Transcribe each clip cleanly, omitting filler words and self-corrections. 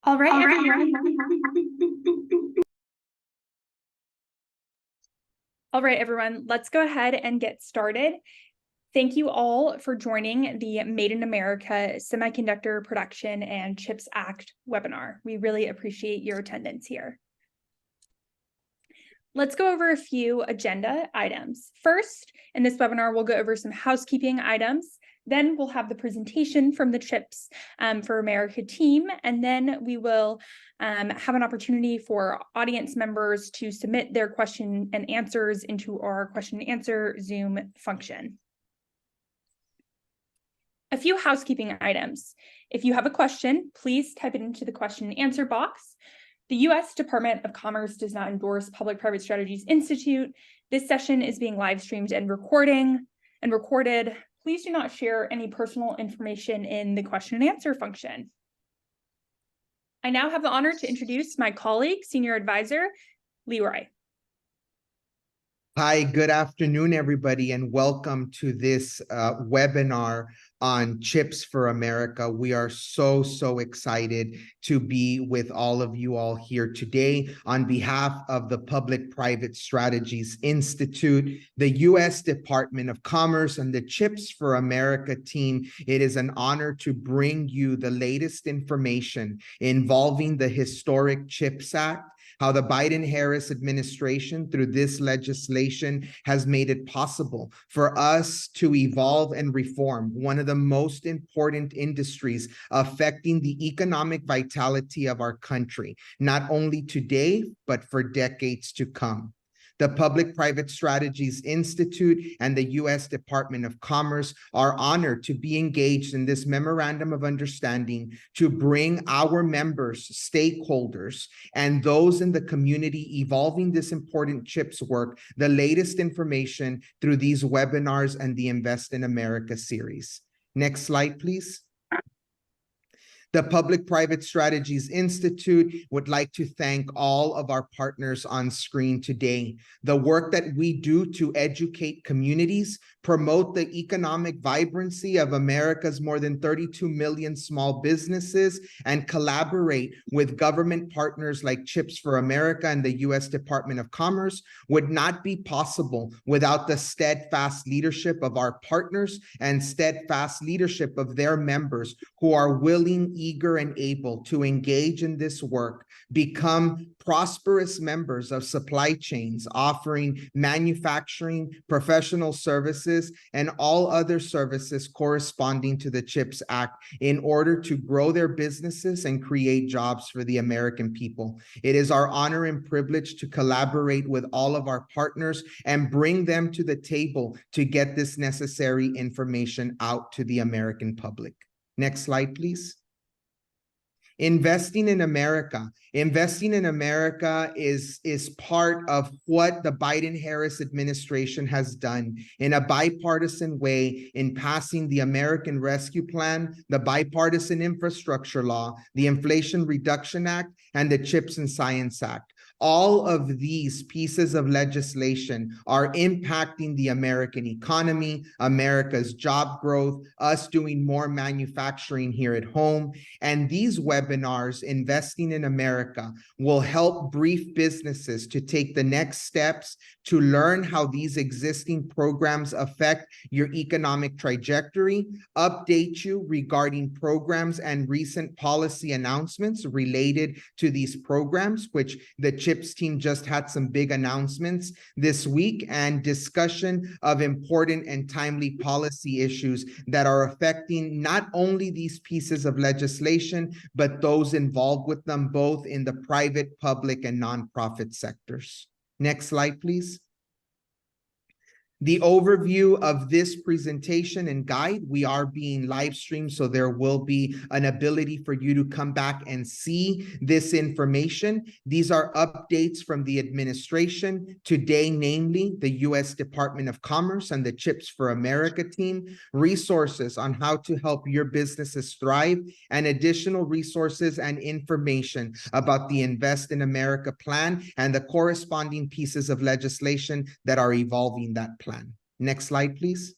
All right, everyone. All right, everyone, let's go ahead and get started. Thank you all for joining the Made in America Semiconductor Production and CHIPS Act webinar. We really appreciate your attendance here. Let's go over a few agenda items. First, in this webinar, we'll go over some housekeeping items. Then we'll have the presentation from the CHIPS for America team, and then we will have an opportunity for audience members to submit their question and answers into our question and answer Zoom function. A few housekeeping items. If you have a question, please type it into the question and answer box. The U.S. Department of Commerce does not endorse Public-Private Strategies Institute. This session is being live streamed and recorded. Please do not share any personal information in the question and answer function. I now have the honor to introduce my colleague, Senior Advisor, Leroy. Hi, good afternoon, everybody, and welcome to this webinar on Chips for America. We are so excited to be with all of you all here today. On behalf of the Public-Private Strategies Institute, the U.S. Department of Commerce, and the Chips for America team, it is an honor to bring you the latest information involving the historic CHIPS Act, how the Biden-Harris administration, through this legislation, has made it possible for us to evolve and reform one of the most important industries affecting the economic vitality of our country, not only today, but for decades to come. The Public-Private Strategies Institute and the U.S. Department of Commerce are honored to be engaged in this memorandum of understanding to bring our members, stakeholders, and those in the community evolving this important CHIPS work the latest information through these webinars and the Invest in America series. Next slide, please. The Public-Private Strategies Institute would like to thank all of our partners on screen today. The work that we do to educate communities, promote the economic vibrancy of America's more than 32 million small businesses, and collaborate with government partners like Chips for America and the U.S. Department of Commerce would not be possible without the steadfast leadership of our partners and steadfast leadership of their members who are willing, eager, and able to engage in this work, become prosperous members of supply chains, offering manufacturing, professional services, and all other services corresponding to the CHIPS Act in order to grow their businesses and create jobs for the American people. It is our honor and privilege to collaborate with all of our partners and bring them to the table to get this necessary information out to the American public. Next slide, please. Investing in America. Investing in America is part of what the Biden-Harris administration has done in a bipartisan way in passing the American Rescue Plan, the Bipartisan Infrastructure Law, the Inflation Reduction Act, and the CHIPS and Science Act. All of these pieces of legislation are impacting the American economy, America's job growth, us doing more manufacturing here at home. And these webinars, Investing in America, will help brief businesses to take the next steps to learn how these existing programs affect your economic trajectory, update you regarding programs and recent policy announcements related to these programs, which the CHIPS team just had some big announcements this week, and discussion of important and timely policy issues that are affecting not only these pieces of legislation, but those involved with them both in the private, public, and nonprofit sectors. Next slide, please. The overview of this presentation and guide, we are being live streamed, so there will be an ability for you to come back and see this information. These are updates from the administration today, namely the U.S. Department of Commerce and the Chips for America team, resources on how to help your businesses thrive, and additional resources and information about the Invest in America plan and the corresponding pieces of legislation that are evolving that plan. Next slide, please.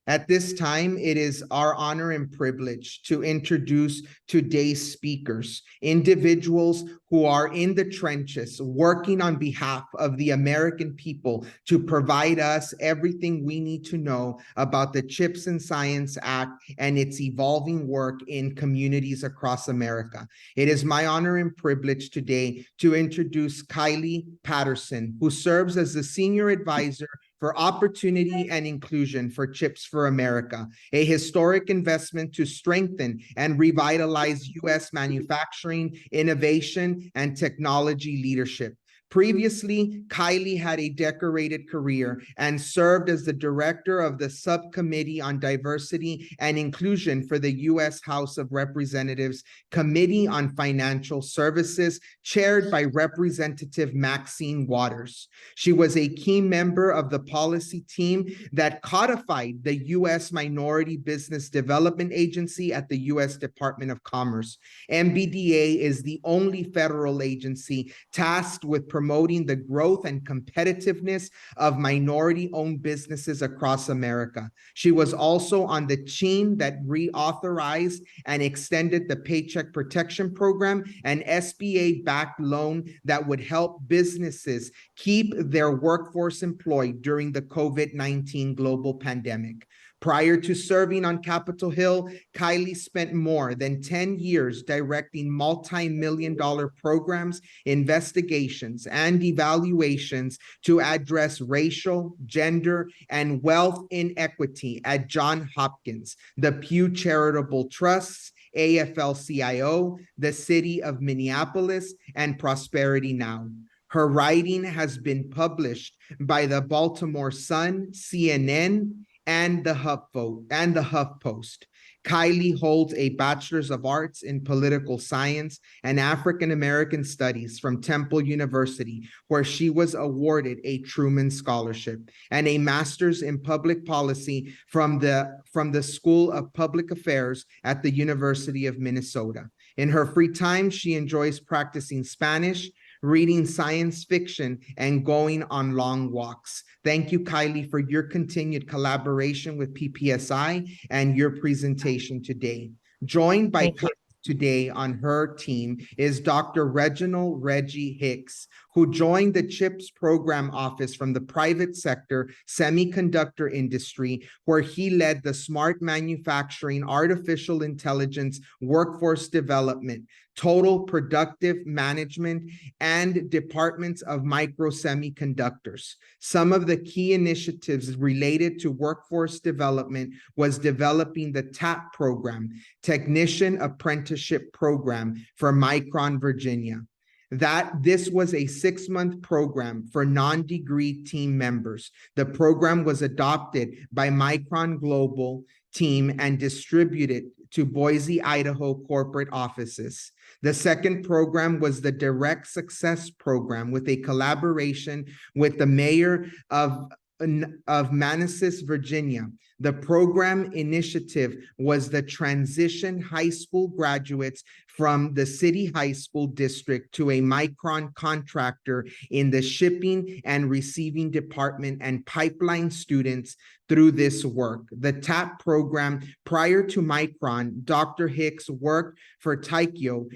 At this time, it is our honor and privilege to introduce today's speakers, individuals who are in the trenches working on behalf of the American people to provide us everything we need to know about the CHIPS and Science Act and its evolving work in communities across America. It is my honor and privilege today to introduce Kylie Patterson, who serves as the Senior Advisor for Opportunity and Inclusion for CHIPS for America, a historic investment to strengthen and revitalize U.S. manufacturing, innovation, and technology leadership. Previously, Kylie had a decorated career and served as the director of the Subcommittee on Diversity and Inclusion for the U.S. House of Representatives Committee on Financial Services, chaired by Representative Maxine Waters. She was a key member of the policy team that codified the U.S. Minority Business Development Agency at the U.S. Department of Commerce. MBDA is the only federal agency tasked with promoting the growth and competitiveness of minority-owned businesses across America. She was also on the team that reauthorized and extended the Paycheck Protection Program, an SBA-backed loan that would help businesses keep their workforce employed during the COVID-19 global pandemic. Prior to serving on Capitol Hill, Kylie spent more than 10 years directing multi-million-dollar programs, investigations, and evaluations to address racial, gender, and wealth inequity at Johns Hopkins, the Pew Charitable Trusts, AFL-CIO, the City of Minneapolis, and Prosperity Now. Her writing has been published by the Baltimore Sun, CNN, and the HuffPost. Kylie holds a Bachelor's of Arts in Political Science and African American Studies from Temple University, where she was awarded a Truman Scholarship, and a Master's in Public Policy from the School of Public Affairs at the University of Minnesota. In her free time, she enjoys practicing Spanish, reading science fiction, and going on long walks. Thank you, Kylie, for your continued collaboration with PPSI and your presentation today. Joined by Kylie today on her team is Dr. Reginald Reggie Hicks, who joined the CHIPS program office from the private sector semiconductor industry, where he led the smart manufacturing, artificial intelligence, workforce development, total productive management, and departments of micro semiconductors. Some of the key initiatives related to workforce development was developing the TAP program, Technician Apprenticeship Program for Micron, Virginia. This was a 6-month program for non-degree team members. The program was adopted by Micron Global team and distributed to Boise, Idaho corporate offices. The second program was the Direct Success Program, with a collaboration with the mayor of Manassas, Virginia. The program initiative was the transition high school graduates from the city high school district to a Micron contractor in the shipping and receiving department and pipeline students through this work. The TAP program, prior to Micron, Dr. Hicks worked for Taikyo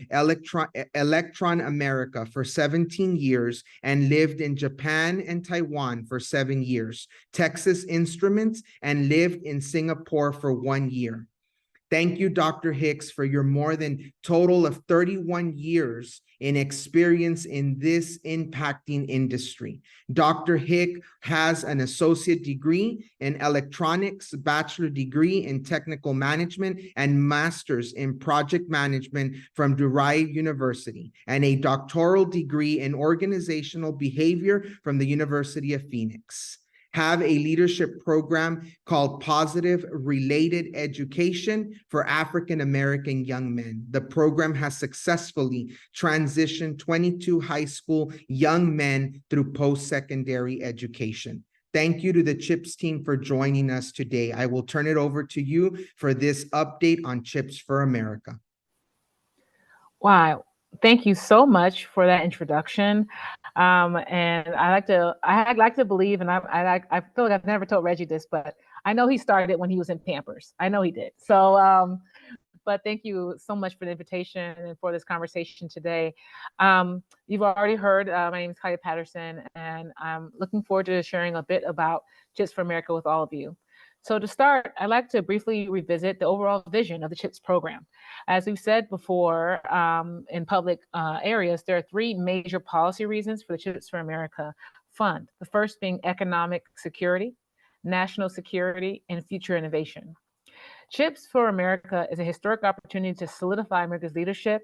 Electron America for 17 years and lived in Japan and Taiwan for 7 years, Texas Instruments, and lived in Singapore for 1 year. Thank you, Dr. Hicks, for your more than total of 31 years in experience in this impacting industry. Dr. Hicks has an associate degree in electronics, bachelor degree in technical management, and master's in project management from Durham University, and a doctoral degree in organizational behavior from the University of Phoenix. Have a leadership program called Positive Related Education for African American young men. The program has successfully transitioned 22 high school young men through post-secondary education. Thank you to the CHIPS team for joining us today. I will turn it over to you for this update on CHIPS for America. Wow. Thank you so much for that introduction. And I like to believe, and I feel like I've never told Reggie this, but I know he started when he was in Pampers. I know he did. So, but thank you so much for the invitation and for this conversation today. You've already heard, my name is Kaya Patterson, and I'm looking forward to sharing a bit about Chips for America with all of you. So to start, I'd like to briefly revisit the overall vision of the CHIPS program. As we've said before in public areas, there are three major policy reasons for the CHIPS for America fund. The first being economic security, national security, and future innovation. CHIPS for America is a historic opportunity to solidify America's leadership,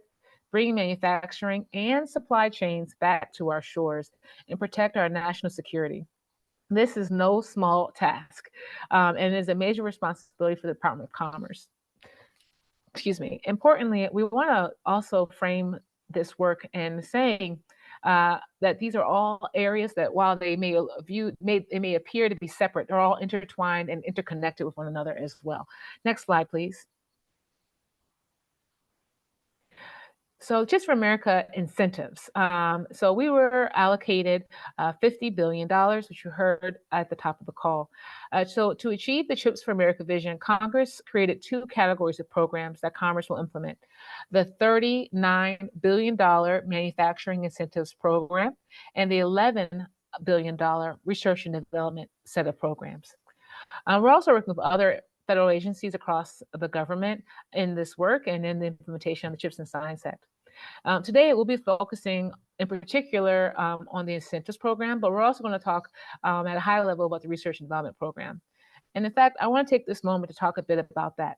bring manufacturing and supply chains back to our shores, and protect our national security. This is no small task, and is a major responsibility for the Department of Commerce. Excuse me. Importantly, we want to also frame this work in saying that these are all areas that, while they may appear to be separate, they're all intertwined and interconnected with one another as well. Next slide, please. So just for America incentives. So we were allocated $50 billion, which you heard at the top of the call. So to achieve the CHIPS for America vision, Congress created two categories of programs that Commerce will implement. The $39 billion Manufacturing Incentives Program and the $11 billion Research and Development set of programs. We're also working with other federal agencies across the government in this work and in the implementation of the CHIPS and Science Act. Today, we'll be focusing in particular on the incentives program, but we're also going to talk at a high level about the research and development program. And in fact, I want to take this moment to talk a bit about that.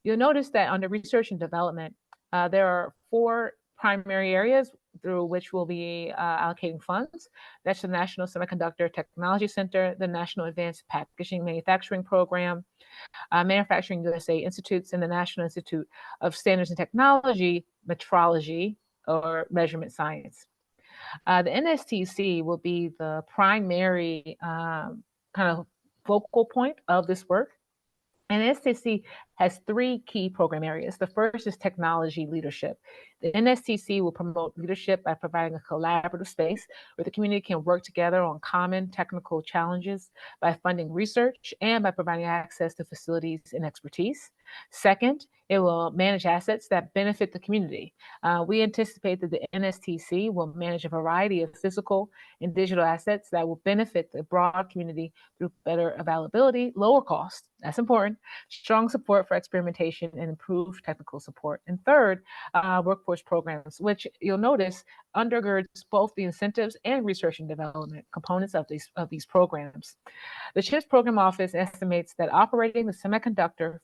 You'll notice that under research and development, there are four primary areas through which we'll be allocating funds. That's the National Semiconductor Technology Center, the National Advanced Packaging Manufacturing Program, Manufacturing USA Institutes, and the National Institute of Standards and Technology, Metrology, or Measurement Science. The NSTC will be the primary kind of focal point of this work. And NSTC has three key program areas. The first is technology leadership. The NSTC will promote leadership by providing a collaborative space where the community can work together on common technical challenges, by funding research, and by providing access to facilities and expertise. Second, it will manage assets that benefit the community. We anticipate that the NSTC will manage a variety of physical and digital assets that will benefit the broad community through better availability, lower cost, that's important, strong support for experimentation, and improved technical support. And third, workforce programs, which you'll notice undergirds both the incentives and research and development components of these programs. The CHIPS Program Office estimates that operating the semiconductor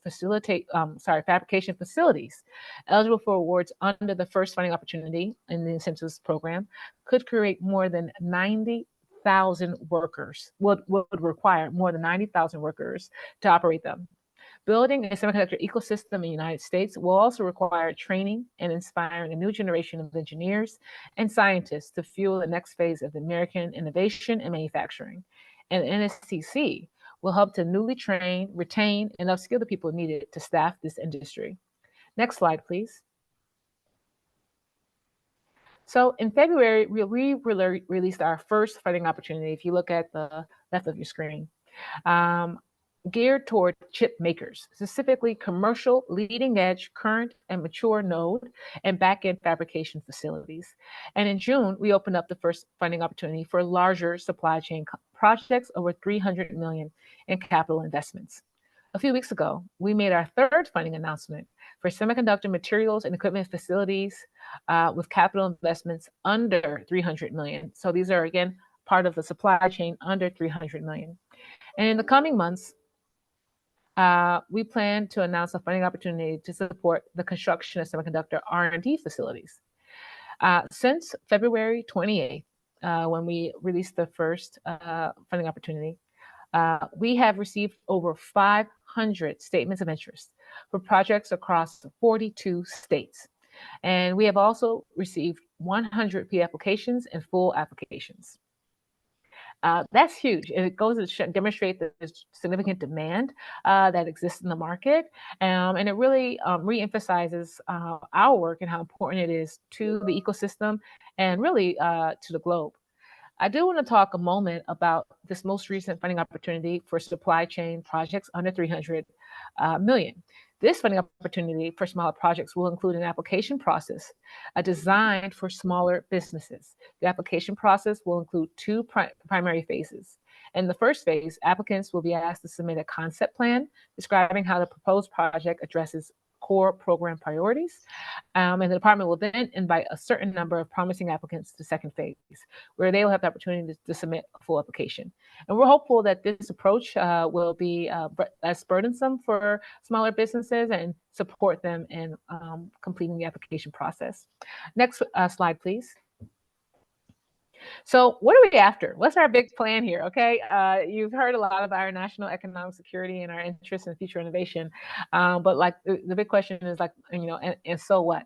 fabrication facilities eligible for awards under the first funding opportunity in the incentives program could create more than 90,000 workers, would require more than 90,000 workers to operate them. Building a semiconductor ecosystem in the United States will also require training and inspiring a new generation of engineers and scientists to fuel the next phase of American innovation and manufacturing. And NSTC will help to newly train, retain, and upskill the people needed to staff this industry. Next slide, please. So in February, we released our first funding opportunity, if you look at the left of your screen, geared toward chip makers, specifically commercial, leading edge, current and mature node and back-end fabrication facilities. And in June, we opened up the first funding opportunity for larger supply chain projects over $300 million in capital investments. A few weeks ago, we made our third funding announcement for semiconductor materials and equipment facilities with capital investments under $300 million. So these are, again, part of the supply chain under $300 million. And in the coming months, we plan to announce a funding opportunity to support the construction of semiconductor R&D facilities. Since February 28th, when we released the first funding opportunity, we have received over 500 statements of interest for projects across 42 states. And we have also received 100 pre-applications and full applications. That's huge. And it goes to demonstrate that there's significant demand that exists in the market. And it really reemphasizes our work and how important it is to the ecosystem and really to the globe. I do want to talk a moment about this most recent funding opportunity for supply chain projects under 300 million. This funding opportunity for smaller projects will include an application process designed for smaller businesses. The application process will include two primary phases. In the first phase, applicants will be asked to submit a concept plan describing how the proposed project addresses core program priorities. And the department will then invite a certain number of promising applicants to the second phase, where they will have the opportunity to submit a full application. And we're hopeful that this approach will be less burdensome for smaller businesses and support them in completing the application process. Next slide, please. So what are we after? What's our big plan here? Okay, you've heard a lot about our national economic security and our interest in future innovation, but like the big question is like, and so what?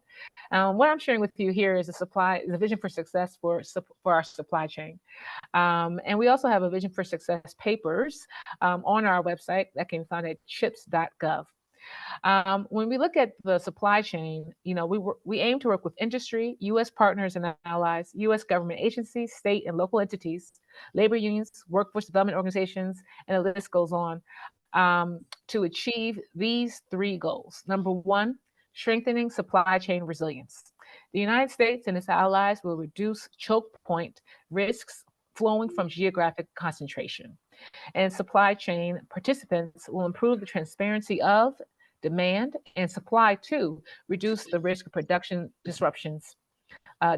What I'm sharing with you here is the vision for success for our supply chain, and we also have a vision for success papers on our website that can be found at chips.gov. When we look at the supply chain, we aim to work with industry, U.S. partners and allies, U.S. government agencies, state and local entities, labor unions, workforce development organizations, and the list goes on, to achieve these three goals. Number one, strengthening supply chain resilience. The United States and its allies will reduce choke point risks flowing from geographic concentration. And supply chain participants will improve the transparency of demand and supply to reduce the risk of production disruptions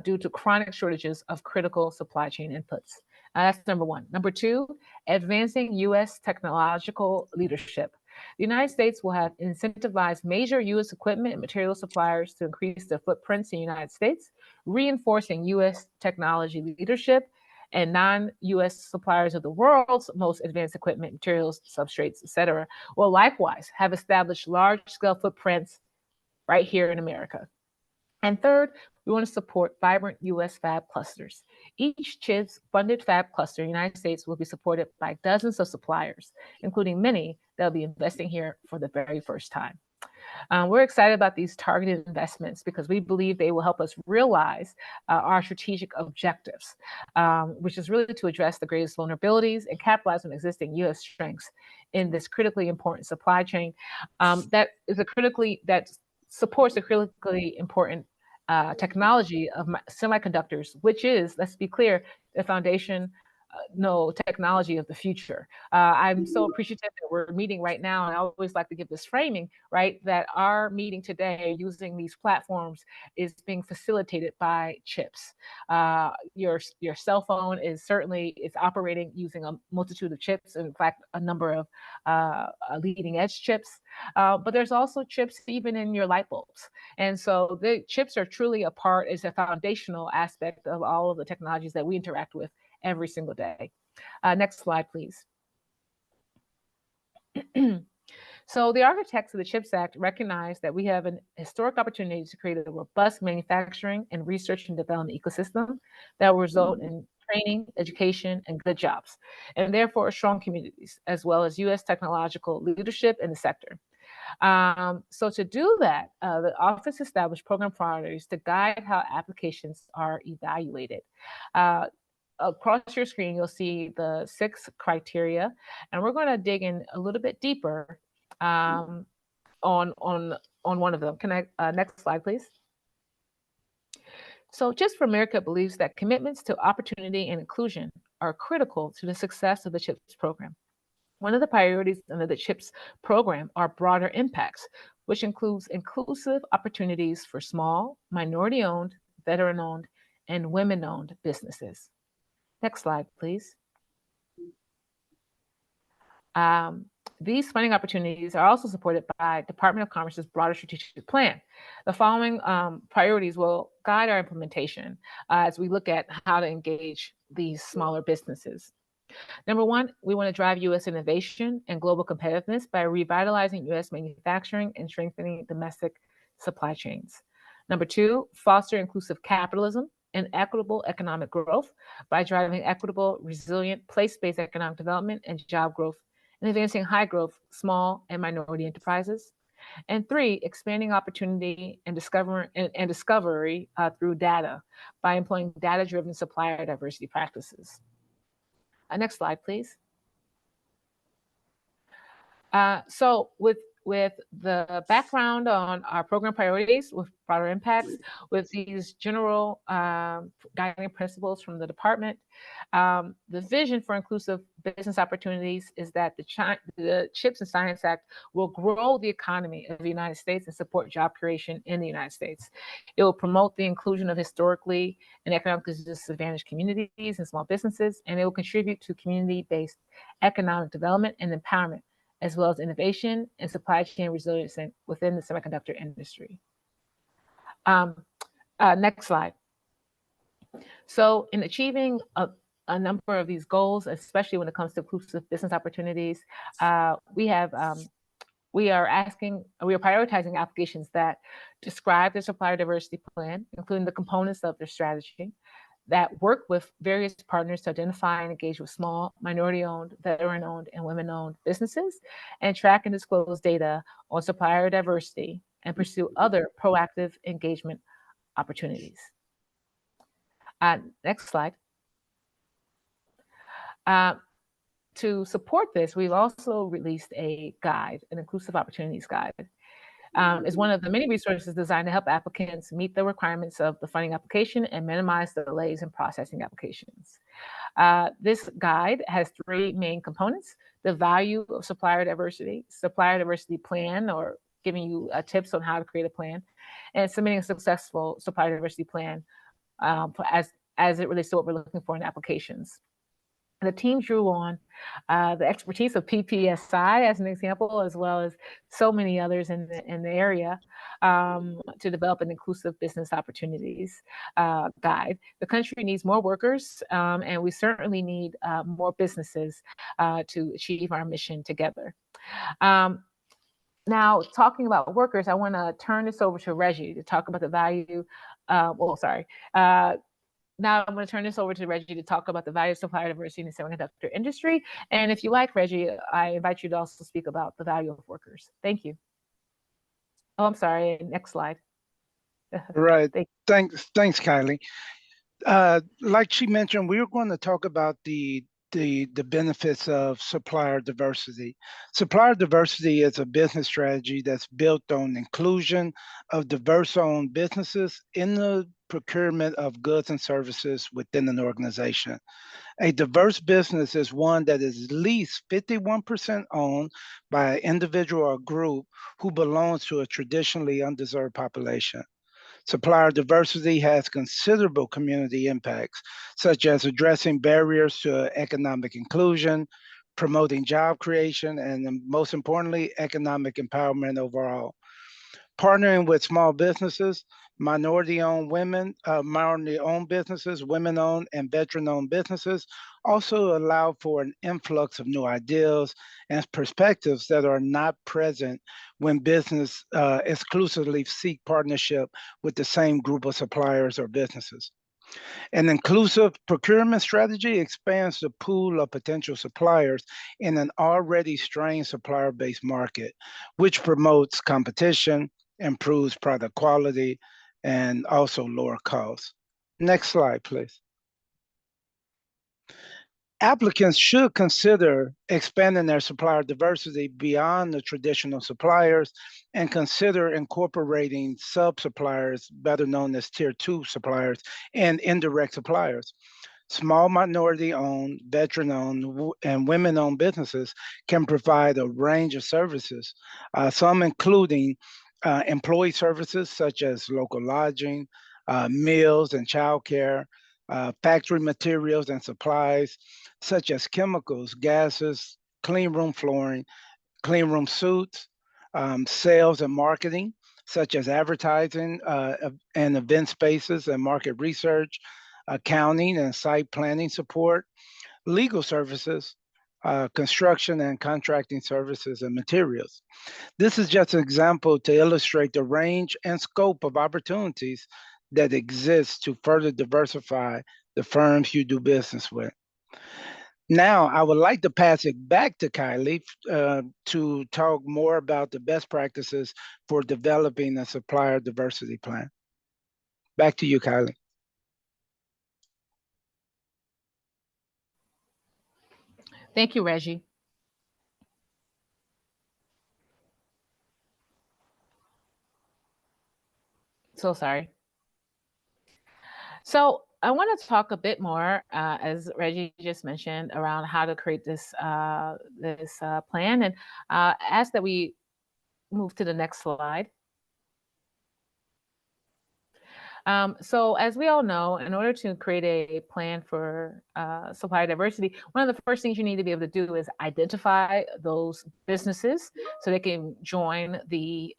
due to chronic shortages of critical supply chain inputs. That's number one. Number two, advancing U.S. technological leadership. The United States will have incentivized major U.S. equipment and material suppliers to increase their footprints in the United States, reinforcing U.S. technology leadership, and non-U.S. suppliers of the world's most advanced equipment, materials, substrates, et cetera, will likewise have established large-scale footprints right here in America. And third, we want to support vibrant U.S. fab clusters. Each CHIPS-funded fab cluster in the United States will be supported by dozens of suppliers, including many that will be investing here for the very first time. We're excited about these targeted investments because we believe they will help us realize our strategic objectives, which is really to address the greatest vulnerabilities and capitalize on existing U.S. strengths in this critically important supply chain that supports the critically important technology of semiconductors, which is, let's be clear, the foundation technology of the future. I'm so appreciative that we're meeting right now, and I always like to give this framing, right, that our meeting today using these platforms is being facilitated by chips. Your cell phone is operating using a multitude of chips, in fact, a number of leading edge chips, but there's also chips even in your light bulbs. And so the chips are truly is a foundational aspect of all of the technologies that we interact with every single day. Next slide, please. So the architects of the CHIPS Act recognize that we have an historic opportunity to create a robust manufacturing and research and development ecosystem that will result in training, education, and good jobs, and therefore strong communities, as well as U.S. technological leadership in the sector. So to do that, the office established program priorities to guide how applications are evaluated. Across your screen, you'll see the 6 criteria, and we're going to dig in a little bit deeper on one of them. Can I next slide, please? So Chips for America believes that commitments to opportunity and inclusion are critical to the success of the CHIPS program. One of the priorities under the CHIPS program are broader impacts, which includes inclusive opportunities for small, minority-owned, veteran-owned, and women-owned businesses. Next slide, please. These funding opportunities are also supported by Department of Commerce's broader strategic plan. The following priorities will guide our implementation as we look at how to engage these smaller businesses. Number one, we want to drive U.S. innovation and global competitiveness by revitalizing U.S. manufacturing and strengthening domestic supply chains. Number two, foster inclusive capitalism and equitable economic growth by driving equitable, resilient, place-based economic development and job growth, and advancing high-growth, small and minority enterprises. And 3, expanding opportunity and discovery through data by employing data-driven supplier diversity practices. Next slide, please. So with the background on our program priorities with broader impacts, with these general guiding principles from the department, the vision for inclusive business opportunities is that the CHIPS and Science Act will grow the economy of the United States and support job creation in the United States. It will promote the inclusion of historically and economically disadvantaged communities and small businesses, and it will contribute to community-based economic development and empowerment, as well as innovation and supply chain resilience within the semiconductor industry. Next slide. So in achieving a number of these goals, especially when it comes to inclusive business opportunities, we are prioritizing applications that describe their supplier diversity plan, including the components of their strategy, that work with various partners to identify and engage with small, minority-owned, veteran-owned, and women-owned businesses, and track and disclose data on supplier diversity and pursue other proactive engagement opportunities. Next slide. To support this, we've also released a guide, an inclusive opportunities guide. Is one of the many resources designed to help applicants meet the requirements of the funding application and minimize the delays in processing applications. This guide has 3 main components: the value of supplier diversity plan, or giving you tips on how to create a plan, and submitting a successful supplier diversity plan as it relates to what we're looking for in applications. The team drew on the expertise of PPSI as an example, as well as so many others in the area to develop an inclusive business opportunities guide. The country needs more workers, and we certainly need more businesses to achieve our mission together. Now, talking about workers, I want to turn this over to Reggie to talk about the value. Now I'm going to turn this over to Reggie to talk about the value of supplier diversity in the semiconductor industry. And if you like, Reggie, I invite you to also speak about the value of workers. Thank you. Oh, I'm sorry. Next slide. Right. Thanks, Kylie. Like she mentioned, we're going to talk about the benefits of supplier diversity. Supplier diversity is a business strategy that's built on inclusion of diverse-owned businesses in the procurement of goods and services within an organization. A diverse business is one that is at least 51% owned by an individual or group who belongs to a traditionally underserved population. Supplier diversity has considerable community impacts, such as addressing barriers to economic inclusion, promoting job creation, and most importantly, economic empowerment overall. Partnering with small businesses, minority-owned businesses, women-owned, and veteran-owned businesses also allow for an influx of new ideas and perspectives that are not present when business exclusively seek partnership with the same group of suppliers or businesses. An inclusive procurement strategy expands the pool of potential suppliers in an already strained supplier-based market, which promotes competition, improves product quality, and also lower costs. Next slide, please. Applicants should consider expanding their supplier diversity beyond the traditional suppliers and consider incorporating sub-suppliers, better known as tier 2 suppliers, and indirect suppliers. Small minority-owned, veteran-owned, and women-owned businesses can provide a range of services, some including employee services such as local lodging, meals and childcare, factory materials and supplies such as chemicals, gases, clean room flooring, clean room suits, sales and marketing such as advertising and event spaces and market research, accounting and site planning support, legal services, construction and contracting services and materials. This is just an example to illustrate the range and scope of opportunities that exist to further diversify the firms you do business with. Now, I would like to pass it back to Kylie to talk more about the best practices for developing a supplier diversity plan. Back to you, Kylie. Thank you, Reggie. So sorry. So I want to talk a bit more, as Reggie just mentioned, around how to create this plan, and ask that we move to the next slide. So as we all know, in order to create a plan for supplier diversity, one of the first things you need to be able to do is identify those businesses so they can join the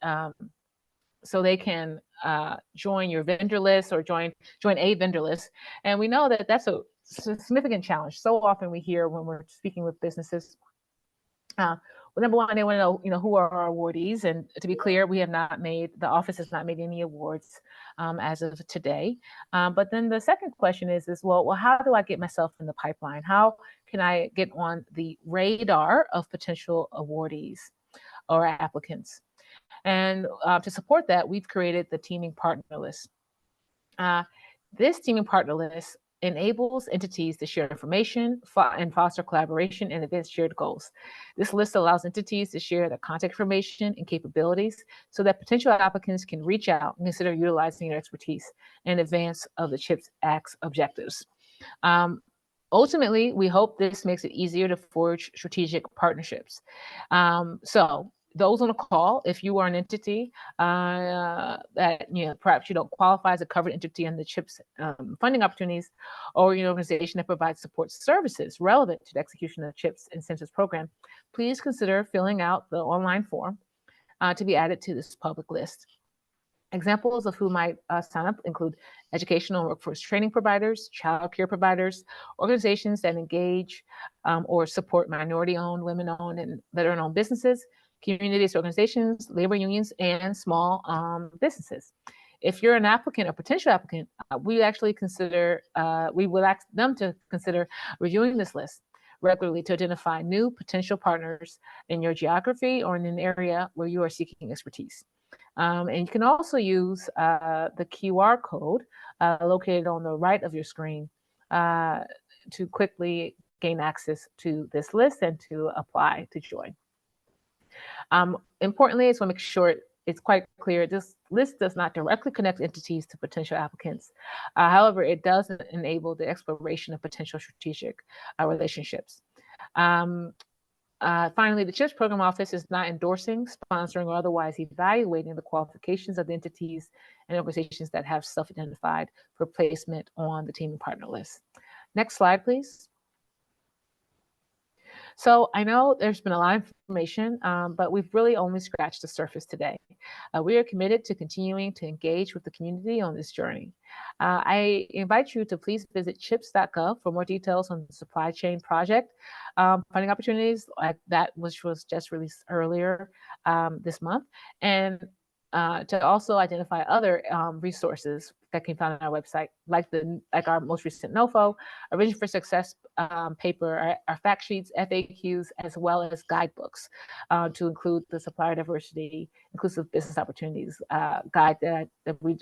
join your vendor list or join a vendor list. And we know that that's a significant challenge. So often we hear when we're speaking with businesses, well, number one, they want to know, who are our awardees. And to be clear, the office has not made any awards as of today. But then the second question is well, how do I get myself in the pipeline? How can I get on the radar of potential awardees or applicants? And to support that, we've created the teaming partner list. This teaming partner list enables entities to share information and foster collaboration and advance shared goals. This list allows entities to share their contact information and capabilities so that potential applicants can reach out and consider utilizing their expertise in advance of the CHIPS Act's objectives. Ultimately, we hope this makes it easier to forge strategic partnerships. So those on the call, if you are an entity that perhaps you don't qualify as a covered entity under the CHIPS funding opportunities, or an organization that provides support services relevant to the execution of the CHIPS incentives program, please consider filling out the online form to be added to this public list. Examples of who might sign up include educational and workforce training providers, child care providers, organizations that engage or support minority-owned, women-owned, and veteran-owned businesses, community-based organizations, labor unions, and small businesses. If you're an applicant or potential applicant, we actually we will ask them to consider reviewing this list regularly to identify new potential partners in your geography or in an area where you are seeking expertise. And you can also use the QR code located on the right of your screen to quickly gain access to this list and to apply to join. Importantly, I just want to make sure it's quite clear, this list does not directly connect entities to potential applicants. However, it does enable the exploration of potential strategic relationships. Finally, the CHIPS Program Office is not endorsing, sponsoring, or otherwise evaluating the qualifications of the entities and organizations that have self-identified for placement on the teaming partner list. Next slide, please. So I know there's been a lot of information, but we've really only scratched the surface today. We are committed to continuing to engage with the community on this journey. I invite you to please visit chips.gov for more details on the supply chain project, funding opportunities like that, which was just released earlier this month, and to also identify other resources that can be found on our website, like our most recent NOFO, our Vision for Success paper, our fact sheets, FAQs, as well as guidebooks to include the supplier diversity, inclusive business opportunities guide that we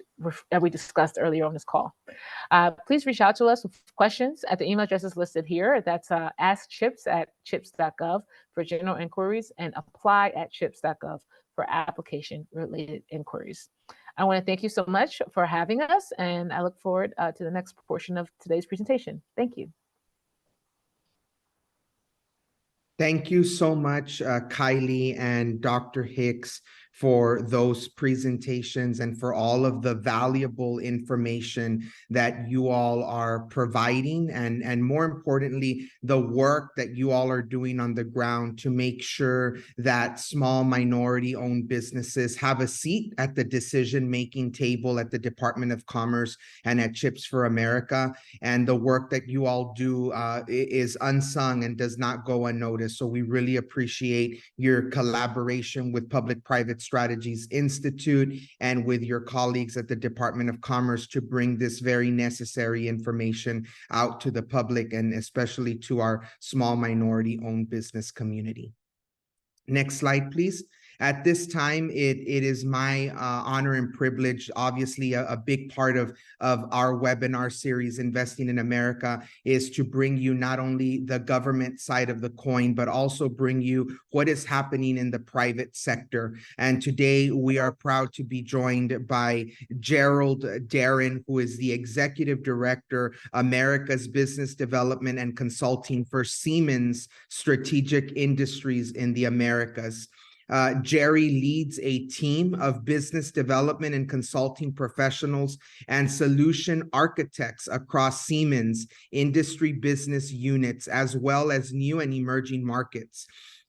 discussed earlier on this call. Please reach out to us with questions at the email addresses listed here. That's askchips@chips.gov for general inquiries and apply@chips.gov for application-related inquiries. I want to thank you so much for having us, and I look forward to the next portion of today's presentation. Thank you. Thank you so much, Kylie and Dr. Hicks, for those presentations and for all of the valuable information that you all are providing, and more importantly, the work that you all are doing on the ground to make sure that small minority-owned businesses have a seat at the decision-making table at the Department of Commerce and at CHIPS for America. And the work that you all do is unsung and does not go unnoticed. So we really appreciate your collaboration with public-private Strategies Institute and with your colleagues at the Department of Commerce to bring this very necessary information out to the public and especially to our small minority-owned business community. Next slide, please. At this time, it is my honor and privilege, obviously a big part of our webinar series, Investing in America, is to bring you not only the government side of the coin, but also bring you what is happening in the private sector. And today we are proud to be joined by Gerald Darren, who is the Executive Director, America's Business Development and Consulting for Siemens Strategic Industries in the Americas. Jerry leads a team of business development and consulting professionals and solution architects across Siemens industry business units, as well as new and emerging markets.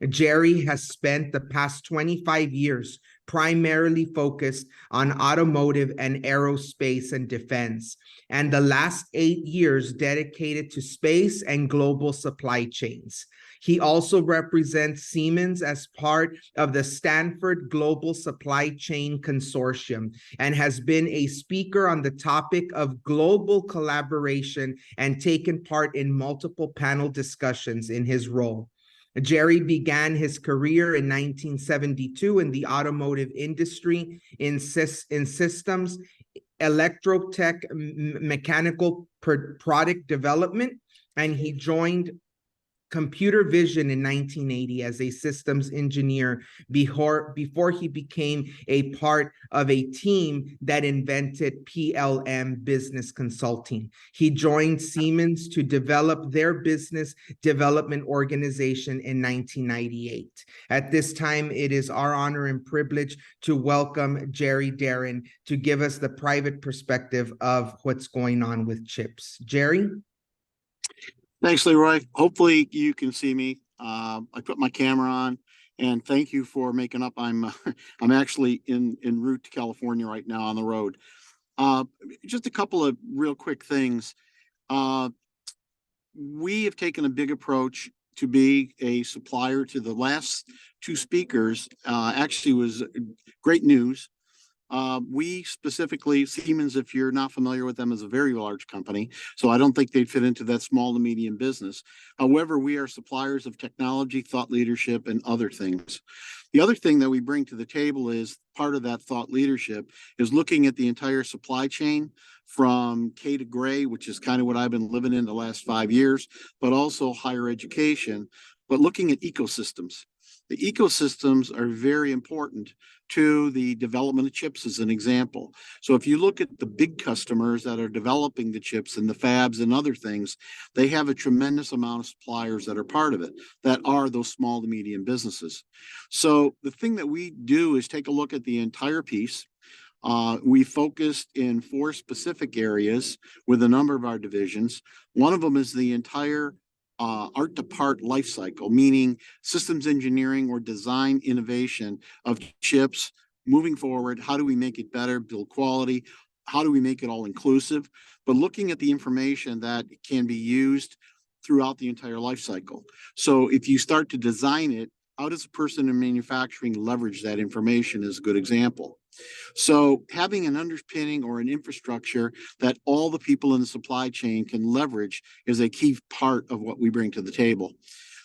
Jerry has spent the past 25 years primarily focused on automotive and aerospace and defense, and the last 8 years dedicated to space and global supply chains. He also represents Siemens as part of the Stanford Global Supply Chain Consortium and has been a speaker on the topic of global collaboration and taken part in multiple panel discussions in his role. Jerry began his career in 1972 in the automotive industry in systems, electrotech, mechanical product development, and he joined computer vision in 1980 as a systems engineer before he became a part of a team that invented PLM business consulting. He joined Siemens to develop their business development organization in 1998. At this time, it is our honor and privilege to welcome Jerry Darren to give us the private perspective of what's going on with chips. Jerry? Thanks, Leroy. Hopefully you can see me. I put my camera on, and thank you for making up. I'm actually en route to California right now on the road. Just a couple of real quick things. We have taken a big approach to be a supplier to the last two speakers. Actually was great news. We specifically, Siemens, if you're not familiar with them, is a very large company, so I don't think they'd fit into that small to medium business. However, we are suppliers of technology, thought leadership, and other things. The other thing that we bring to the table is part of that thought leadership is looking at the entire supply chain from K to gray, which is kind of what I've been living in the last 5 years, but also higher education, but looking at ecosystems. The ecosystems are very important to the development of chips as an example. So if you look at the big customers that are developing the chips and the fabs and other things, they have a tremendous amount of suppliers that are part of it, that are those small to medium businesses. So the thing that we do is take a look at the entire piece. We focused in 4 specific areas with a number of our divisions. One of them is the entire art to part life cycle, meaning systems engineering or design innovation of chips moving forward. How do we make it better, build quality? How do we make it all inclusive? But looking at the information that can be used throughout the entire life cycle. So if you start to design it, how does a person in manufacturing leverage that information is a good example. So having an underpinning or an infrastructure that all the people in the supply chain can leverage is a key part of what we bring to the table.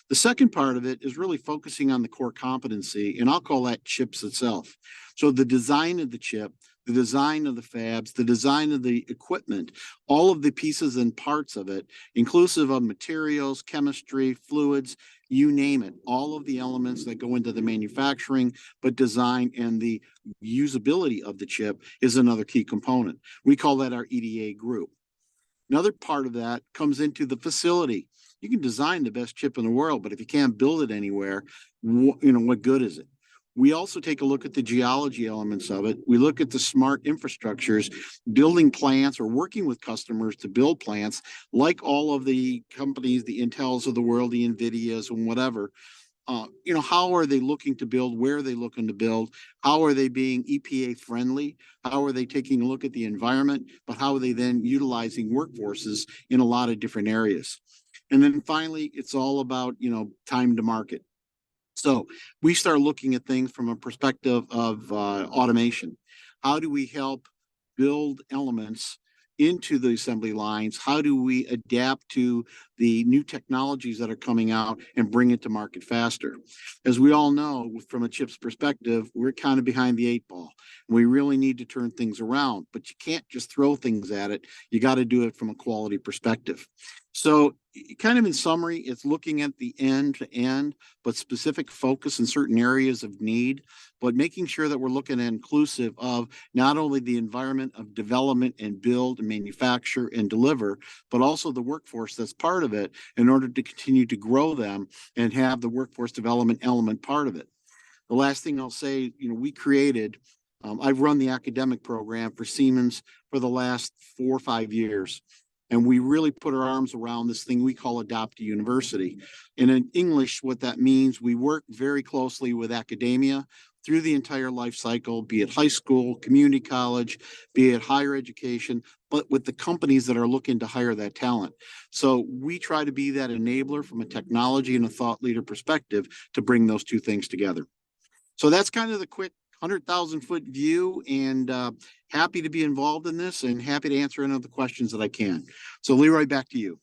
The second part of it is really focusing on the core competency, and I'll call that chips itself. So the design of the chip, the design of the fabs, the design of the equipment, all of the pieces and parts of it, inclusive of materials, chemistry, fluids, you name it, all of the elements that go into the manufacturing, but design and the usability of the chip is another key component. We call that our EDA group. Another part of that comes into the facility. You can design the best chip in the world, but if you can't build it anywhere, what good is it? We also take a look at the geology elements of it. We look at the smart infrastructures, building plants or working with customers to build plants, like all of the companies, the Intels of the world, the NVIDIAs and whatever. How are they looking to build? Where are they looking to build? How are they being EPA friendly? How are they taking a look at the environment? But how are they then utilizing workforces in a lot of different areas? And then finally, it's all about, time to market. So we start looking at things from a perspective of automation. How do we help build elements into the assembly lines? How do we adapt to the new technologies that are coming out and bring it to market faster? As we all know, from a chips perspective, we're kind of behind the 8 ball. We really need to turn things around, but you can't just throw things at it. You got to do it from a quality perspective. So kind of in summary, it's looking at the end to end, but specific focus in certain areas of need, but making sure that we're looking at inclusive of not only the environment of development and build and manufacture and deliver, but also the workforce that's part of it in order to continue to grow them and have the workforce development element part of it. The last thing I'll say, we created, I've run the academic program for Siemens for the last 4 or 5 years. And we really put our arms around this thing we call Adopt a University. And in English, what that means, we work very closely with academia through the entire life cycle, be it high school, community college, be it higher education, but with the companies that are looking to hire that talent. So we try to be that enabler from a technology and a thought leader perspective to bring those two things together. So that's kind of the quick 100,000-foot view, and happy to be involved in this and happy to answer any of the questions that I can. So Leroy, back to you.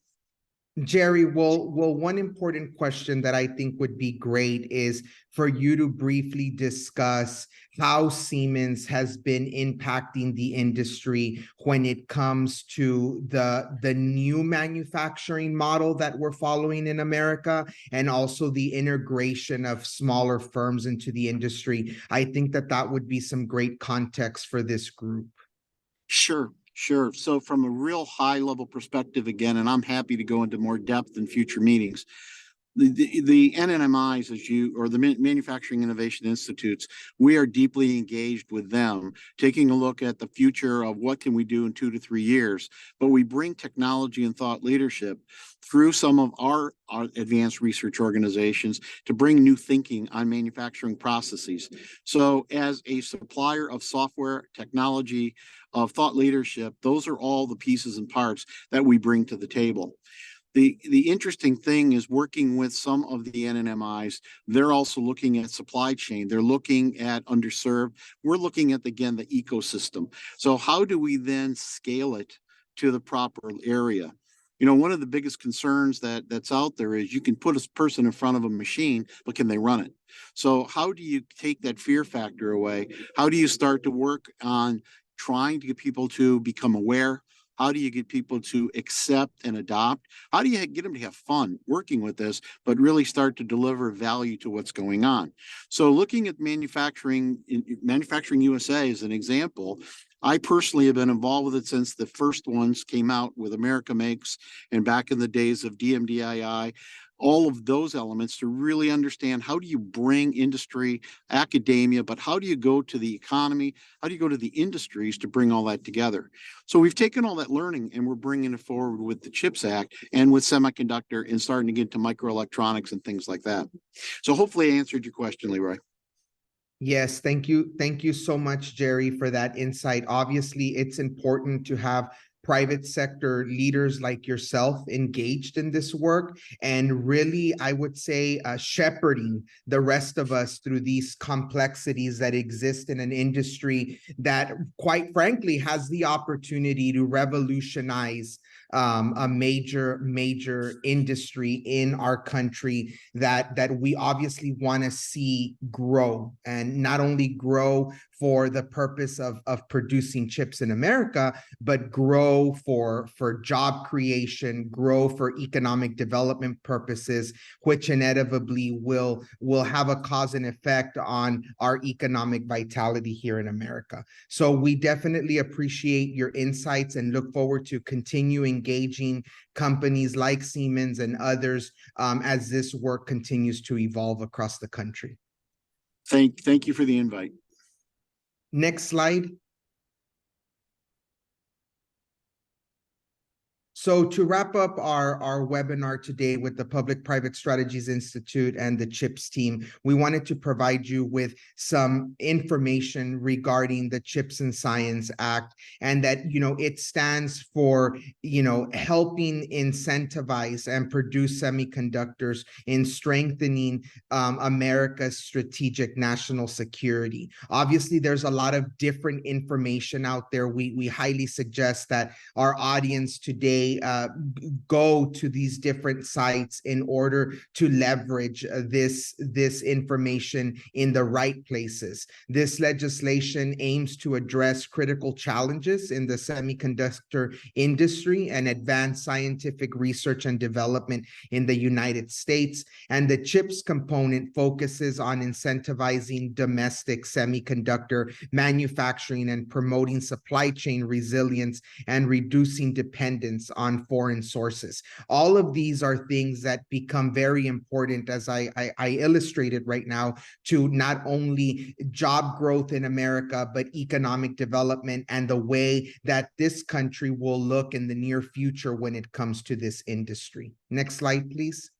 Jerry, well, one important question that I think would be great is for you to briefly discuss how Siemens has been impacting the industry when it comes to the new manufacturing model that we're following in America, and also the integration of smaller firms into the industry. I think that would be some great context for this group. Sure. So from a real high level perspective again, and I'm happy to go into more depth in future meetings, the NNMIs, or the Manufacturing Innovation Institutes, we are deeply engaged with them, taking a look at the future of what can we do in 2 to 3 years. But we bring technology and thought leadership through some of our advanced research organizations to bring new thinking on manufacturing processes. So as a supplier of software, technology, of thought leadership, those are all the pieces and parts that we bring to the table. The interesting thing is working with some of the NNMIs, they're also looking at supply chain. They're looking at underserved. We're looking at, again, the ecosystem. So how do we then scale it to the proper area? One of the biggest concerns that's out there is you can put a person in front of a machine, but can they run it? So how do you take that fear factor away? How do you start to work on trying to get people to become aware? How do you get people to accept and adopt? How do you get them to have fun working with this, but really start to deliver value to what's going on? So looking at manufacturing USA as an example, I personally have been involved with it since the first ones came out with America Makes and back in the days of DMDII. All of those elements to really understand how do you bring industry, academia, but how do you go to the economy? How do you go to the industries to bring all that together? So we've taken all that learning and we're bringing it forward with the CHIPS Act and with semiconductor and starting to get to microelectronics and things like that. So hopefully I answered your question, Leroy. Yes, thank you. Thank you so much, Jerry, for that insight. Obviously, it's important to have private sector leaders like yourself engaged in this work and really, I would say, shepherding the rest of us through these complexities that exist in an industry that, quite frankly, has the opportunity to revolutionize a major industry in our country that we obviously want to see grow, and not only grow for the purpose of producing chips in America, but grow for job creation, grow for economic development purposes, which inevitably will have a cause and effect on our economic vitality here in America. So we definitely appreciate your insights and look forward to continue engaging companies like Siemens and others as this work continues to evolve across the country. Thank you for the invite. Next slide. So to wrap up our webinar today with the Public-Private Strategies Institute and the CHIPS team, we wanted to provide you with some information regarding the CHIPS and Science Act, and that, it stands for, helping incentivize and produce semiconductors in strengthening America's strategic national security. Obviously, there's a lot of different information out there. We highly suggest that our audience today go to these different sites in order to leverage this information in the right places. This legislation aims to address critical challenges in the semiconductor industry and advance scientific research and development in the United States. And the CHIPS component focuses on incentivizing domestic semiconductor manufacturing and promoting supply chain resilience and reducing dependence on foreign sources. All of these are things that become very important, as I illustrated right now, to not only job growth in America, but economic development and the way that this country will look in the near future when it comes to this industry. Next slide, please.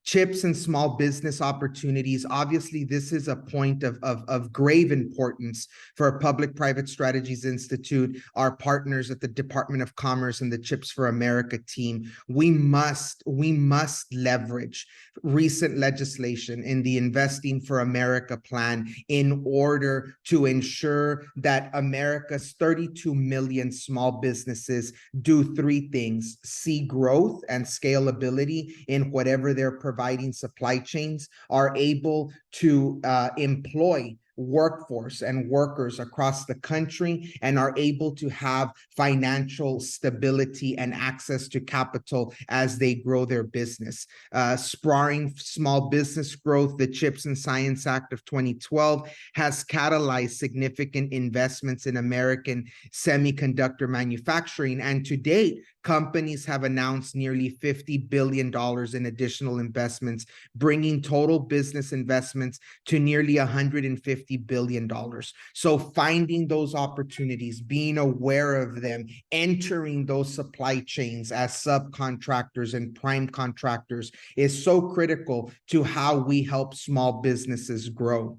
CHIPS and small business opportunities. Obviously, this is a point of grave importance for Public-Private Strategies Institute, our partners at the Department of Commerce and the CHIPS for America team. We must leverage recent legislation in the Investing for America plan in order to ensure that America's 32 million small businesses do three things: see growth and scalability in whatever they're providing supply chains, are able to employ workforce and workers across the country, and are able to have financial stability and access to capital as they grow their business. Spurring small business growth, the CHIPS and Science Act of 2012 has catalyzed significant investments in American semiconductor manufacturing, and to date, companies have announced nearly $50 billion in additional investments, bringing total business investments to nearly $150 billion. So finding those opportunities, being aware of them, entering those supply chains as subcontractors and prime contractors is so critical to how we help small businesses grow.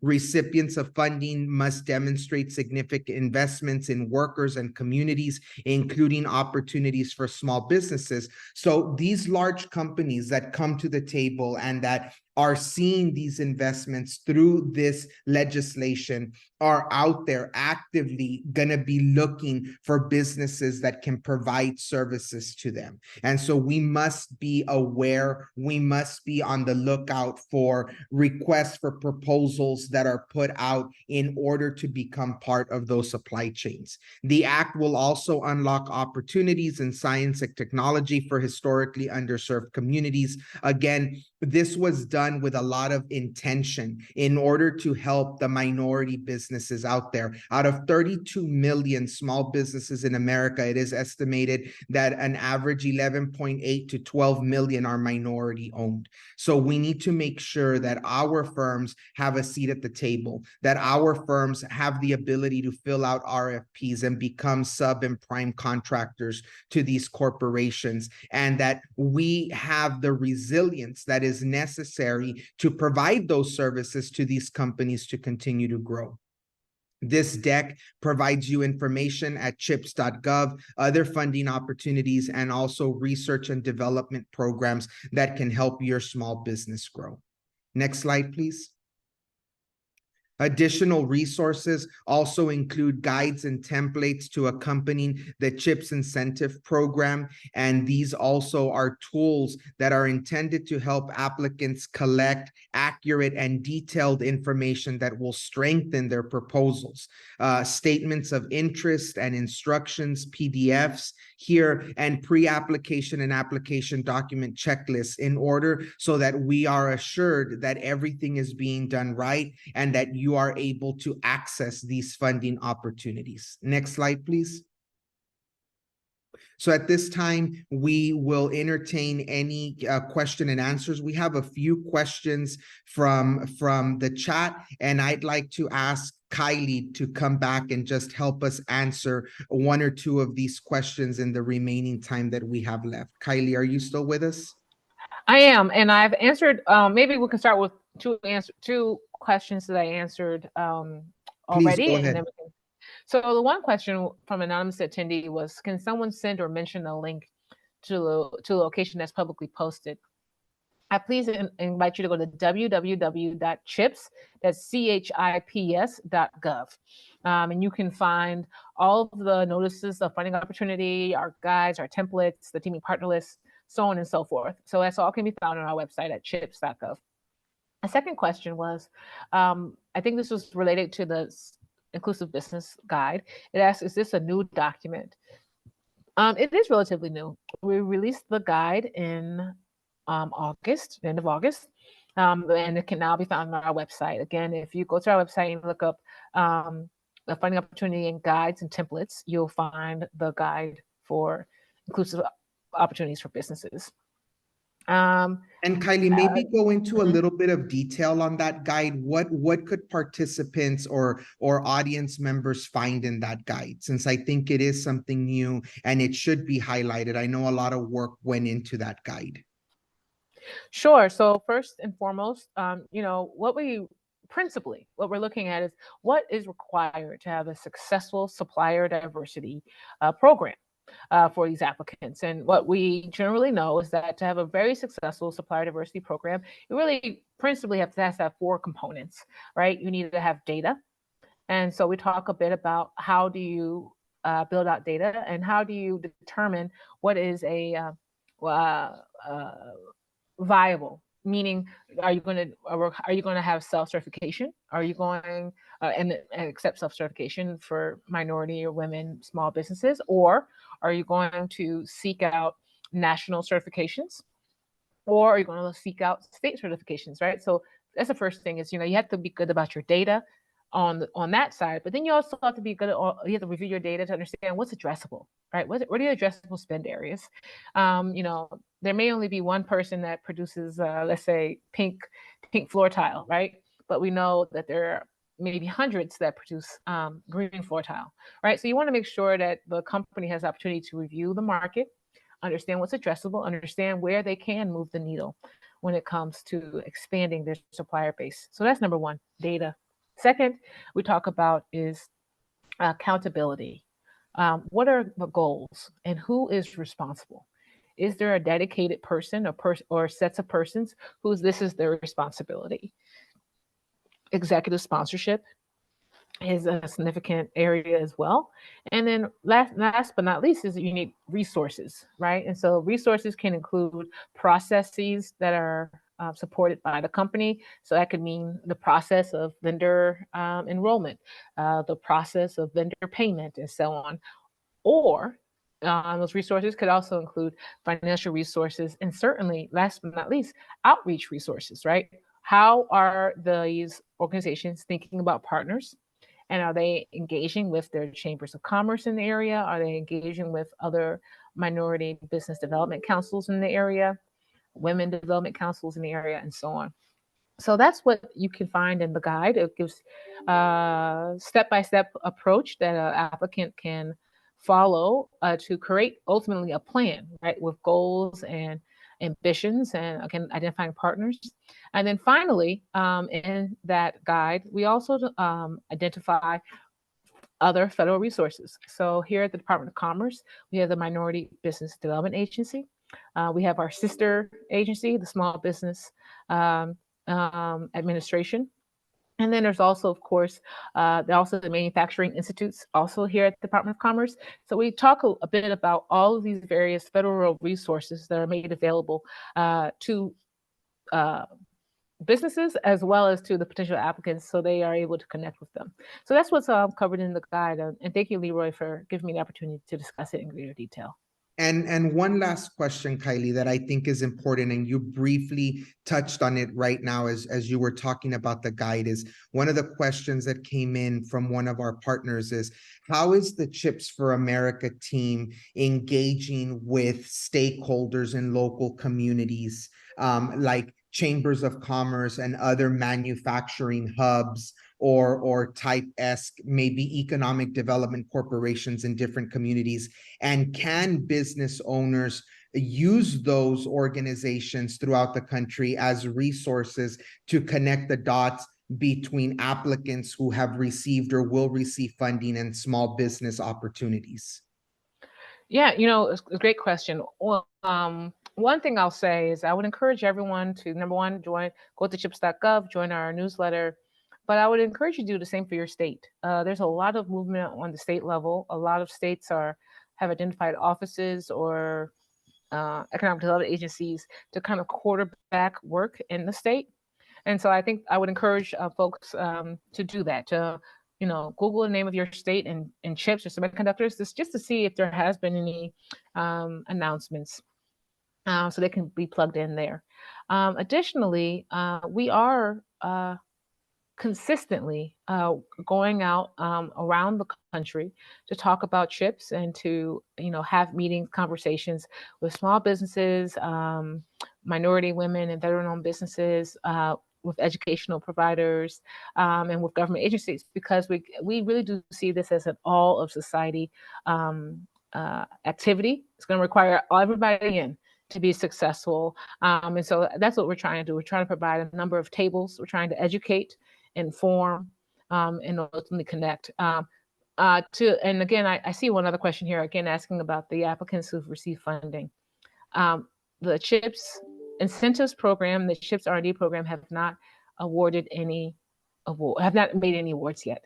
Recipients of funding must demonstrate significant investments in workers and communities, including opportunities for small businesses. So these large companies that come to the table and that are seeing these investments through this legislation are out there actively going to be looking for businesses that can provide services to them. And so we must be aware, we must be on the lookout for requests for proposals that are put out in order to become part of those supply chains. The act will also unlock opportunities in science and technology for historically underserved communities. Again, this was done with a lot of intention in order to help the minority businesses out there. Out of 32 million small businesses in America, it is estimated that an average 11.8 to 12 million are minority owned. So we need to make sure that our firms have a seat at the table, that our firms have the ability to fill out RFPs and become sub and prime contractors to these corporations, and that we have the resilience that is necessary to provide those services to these companies to continue to grow. This deck provides you information at chips.gov, other funding opportunities, and also research and development programs that can help your small business grow. Next slide, please. Additional resources also include guides and templates to accompany the CHIPS incentive program, and these also are tools that are intended to help applicants collect accurate and detailed information that will strengthen their proposals. Statements of interest and instructions, PDFs here, and pre-application and application document checklists in order so that we are assured that everything is being done right and that you are able to access these funding opportunities. Next slide, please. So at this time, we will entertain any question and answers. We have a few questions from the chat, and I'd like to ask Kylie to come back and just help us answer one or two of these questions in the remaining time that we have left. Kylie, are you still with us? I am, and I've answered. Maybe we can start with two questions that I answered already, Please go and ahead. then we can. So the one question from an anonymous attendee was, can someone send or mention a link to a location that's publicly posted? I please invite you to go to www.chips, that's CHIPS.gov. And you can find all of the notices of funding opportunity, our guides, our templates, the teaming partner list, so on and so forth. So that's all can be found on our website at chips.gov. A second question was, I think this was related to the Inclusive Business Guide. It asks, is this a new document? It is relatively new. We released the guide in August, the end of August, and it can now be found on our website. Again, if you go to our website and look up the funding opportunity and guides and templates, you'll find the guide for inclusive opportunities for businesses. And Kylie, maybe go into a little bit of detail on that guide. What could participants or audience members find in that guide? Since I think it is something new and it should be highlighted. I know a lot of work went into that guide. Sure. So first and foremost, what we're looking at is what is required to have a successful supplier diversity program for these applicants. And what we generally know is that to have a very successful supplier diversity program, you really principally has to have four components, right? You need to have data. And so we talk a bit about how do you build out data and how do you determine what is a viable, meaning are you going to have self-certification? Are you going and accept self-certification for minority or women small businesses, or are you going to seek out national certifications, or are you going to seek out state certifications, right? So that's the first thing is, you have to be good about your data on that side, but then you also have to be good at, you have to review your data to understand what's addressable, right? What are your addressable spend areas? There may only be one person that produces, let's say, pink floor tile, right? But we know that there are maybe hundreds that produce green floor tile, right? So you want to make sure that the company has the opportunity to review the market, understand what's addressable, understand where they can move the needle when it comes to expanding their supplier base. So that's number one, data. Second, we talk about is accountability. What are the goals and who is responsible? Is there a dedicated person or sets of persons whose this is their responsibility? Executive sponsorship is a significant area as well. And then last but not least is you need resources, right? And so resources can include processes that are supported by the company. So that could mean the process of vendor enrollment, the process of vendor payment, and so on. Or those resources could also include financial resources, and certainly, last but not least, outreach resources, right? How are these organizations thinking about partners? And are they engaging with their chambers of commerce in the area? Are they engaging with other minority business development councils in the area, women development councils in the area, and so on? So that's what you can find in the guide. It gives a step-by-step approach that an applicant can follow to create ultimately a plan, right, with goals and ambitions, and again, identifying partners. And then finally, in that guide, we also identify other federal resources. So here at the Department of Commerce, we have the Minority Business Development Agency. We have our sister agency, the Small Business Administration. And then there's also, of course, the manufacturing institutes also here at the Department of Commerce. So we talk a bit about all of these various federal resources that are made available to businesses as well as to the potential applicants, so they are able to connect with them. So that's what's covered in the guide. And thank you, Leroy, for giving me the opportunity to discuss it in greater detail. And one last question, Kylie, that I think is important, and you briefly touched on it right now as you were talking about the guide, is one of the questions that came in from one of our partners is, how is the Chips for America team engaging with stakeholders in local communities, like chambers of commerce and other manufacturing hubs, or type S, maybe economic development corporations in different communities? And can business owners use those organizations throughout the country as resources to connect the dots between applicants who have received or will receive funding and small business opportunities? Yeah, it's a great question. Well, one thing I'll say is I would encourage everyone to, number one, go to chips.gov, join our newsletter, but I would encourage you to do the same for your state. There's a lot of movement on the state level. A lot of states have identified offices or economic development agencies to kind of quarterback work in the state. And so I think I would encourage folks to do that, to Google the name of your state and chips or semiconductors, just to see if there has been any announcements, so they can be plugged in there. Additionally, we are consistently going out around the country to talk about chips and to have meetings, conversations with small businesses, minority women and veteran-owned businesses, with educational providers, and with government agencies, because we really do see this as an all of society activity. It's going to require everybody in to be successful, and so that's what we're trying to do. We're trying to provide a number of tables. We're trying to educate, inform, and ultimately connect. And again, I see one other question here, again, asking about the applicants who've received funding. The CHIPS incentives program, the CHIPS R&D program have not made any awards yet.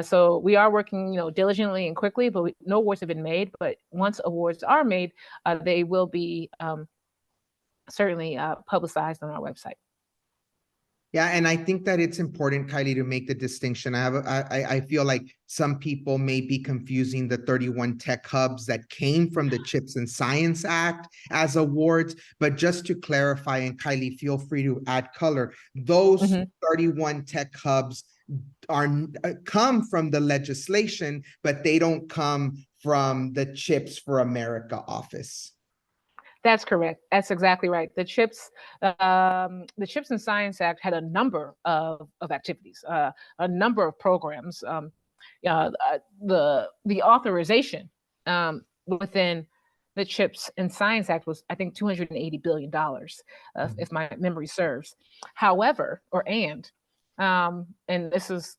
So we are working, diligently and quickly, but no awards have been made. But once awards are made, they will be certainly publicized on our website. Yeah, and I think that it's important, Kylie, to make the distinction. I feel like some people may be confusing the 31 tech hubs that came from the Chips and Science Act as awards. But just to clarify, and Kylie, feel free to add color, those 31 tech hubs come from the legislation, but they don't come from the Chips for America office. That's correct. That's exactly right. The Chips and Science Act had a number of activities, a number of programs. The authorization within the Chips and Science Act was, I think, $280 billion, if my memory serves. However, and this is,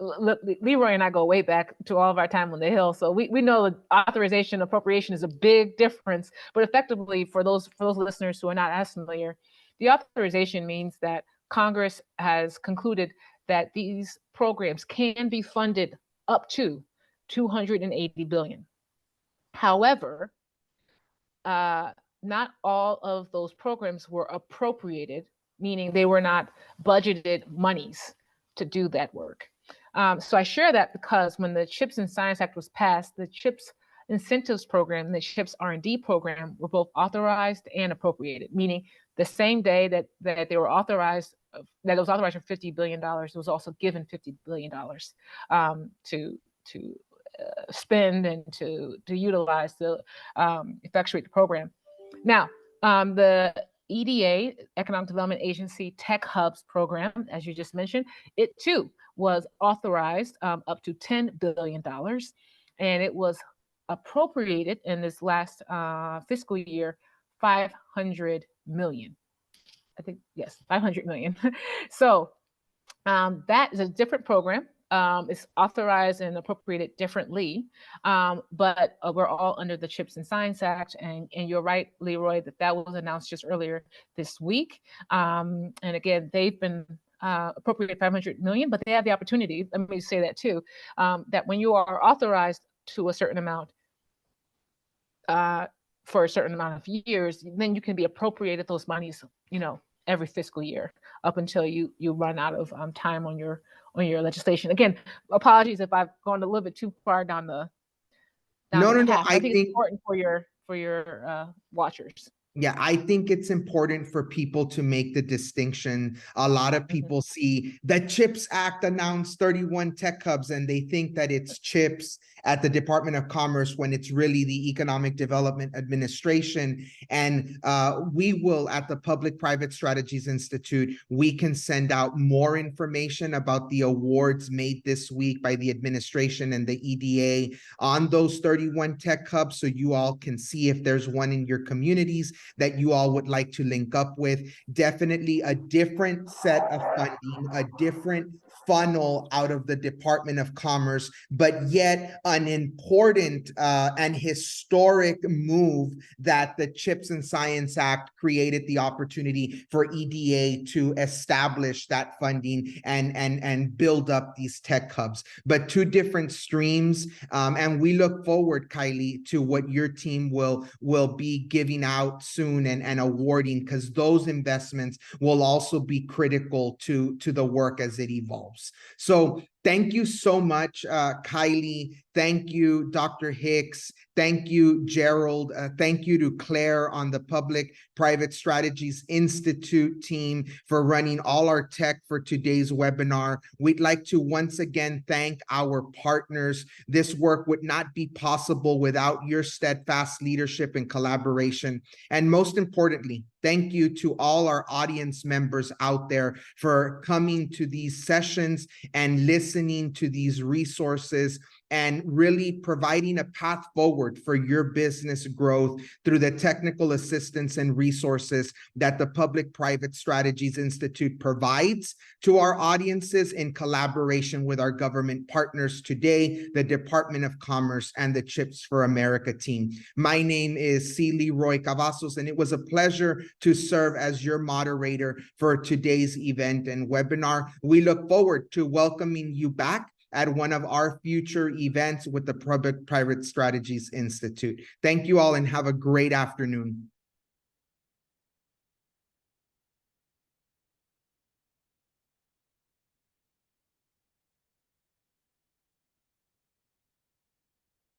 Leroy and I go way back to all of our time on the Hill, so we know that authorization and appropriation is a big difference. But effectively, for those listeners who are not as familiar, the authorization means that Congress has concluded that these programs can be funded up to $280 billion. However, not all of those programs were appropriated, meaning they were not budgeted monies to do that work. So I share that because when the CHIPS and Science Act was passed, the CHIPS incentives program and the CHIPS R&D program were both authorized and appropriated, meaning the same day that they were authorized, that it was authorized for $50 billion, it was also given $50 billion to spend and to utilize to effectuate the program. Now, the EDA, Economic Development Agency Tech Hubs program, as you just mentioned, it too was authorized up to $10 billion, and it was appropriated in this last fiscal year, 500 million. I think, yes, 500 million. So that is a different program. It's authorized and appropriated differently, but we're all under the CHIPS and Science Act. And you're right, Leroy, that was announced just earlier this week. And again, they've been appropriated 500 million, but they have the opportunity, let me say that too, that when you are authorized to a certain amount for a certain amount of years, then you can be appropriated those monies, every fiscal year up until you run out of time on your legislation. Again, apologies if I've gone a little bit too far down the path. I think it's important for your watchers. Yeah, I think it's important for people to make the distinction. A lot of people see the CHIPS Act announced 31 tech hubs and they think that it's CHIPS at the Department of Commerce when it's really the Economic Development Administration. And we will, at the Public-Private Strategies Institute, we can send out more information about the awards made this week by the administration and the EDA on those 31 tech hubs, so you all can see if there's one in your communities that you all would like to link up with. Definitely a different set of funding, a different funnel out of the Department of Commerce, but yet an important and historic move that the CHIPS and Science Act created the opportunity for EDA to establish that funding and build up these tech hubs. But two different streams, and we look forward, Kylie, to what your team will be giving out soon and awarding, because those investments will also be critical to the work as it evolves. So thank you so much, Kylie. Thank you, Dr. Hicks. Thank you, Gerald. Thank you to Claire on the Public-Private Strategies Institute team for running all our tech for today's webinar. We'd like to once again thank our partners. This work would not be possible without your steadfast leadership and collaboration. And most importantly, thank you to all our audience members out there for coming to these sessions and listening to these resources and really providing a path forward for your business growth through the technical assistance and resources that the Public-Private Strategies Institute provides to our audiences in collaboration with our government partners today, the Department of Commerce and the CHIPS for America team. My name is C. Leroy Cavazos, and it was a pleasure to serve as your moderator for today's event and webinar. We look forward to welcoming you back at one of our future events with the Public-Private Strategies Institute. Thank you all and have a great afternoon.